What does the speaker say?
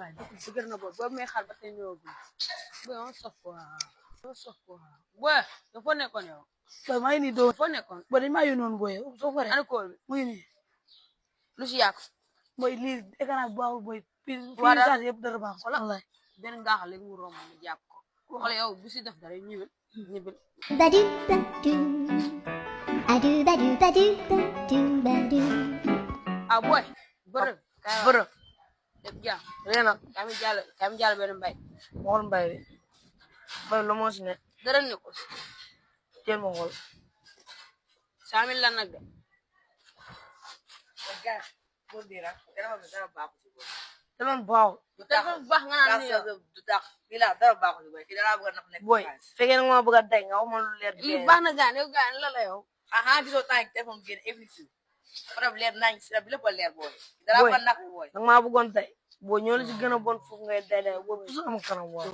Baay dëgër na boy boobu may xaar ba tey ñëwagul boy on sof quoi boy dafa nekkoon yow boy maa ngi nii doo dafa nekkoon boy dañ maa yónnoon boy soo paree ana kool mu ngi nii lu si yàq boy lii écran bu baaxul boy fii sax yëpp dara baax wallaay benn ngaax léegi mu romb mu jàpp ko wala yow bu si def dara ñëwal Badu badu, adu badu badu badu badu. Ah boy, bërë def jàmm reena kami jàll benn mbay xool mbay bi mbay lu moo si ne dara ne ko teel ma xool 100,000 la nag de dara baaxu baax nga naan ni du tax fii laa dara baaxu si boy fii dara bëgg a nax nekk boy fekkee nga ma bëgg a day nga wax ma lu leer lii baax na gaan yow gaan la la yow aha gisoo temps yi téléphone génn everything problème leer nañ si bi lépp a leer boy dara bëgg a nax boy danga maa bëggoon day boo ñëw la ci gën a bon foofu ngay day day boo puso am kanam boy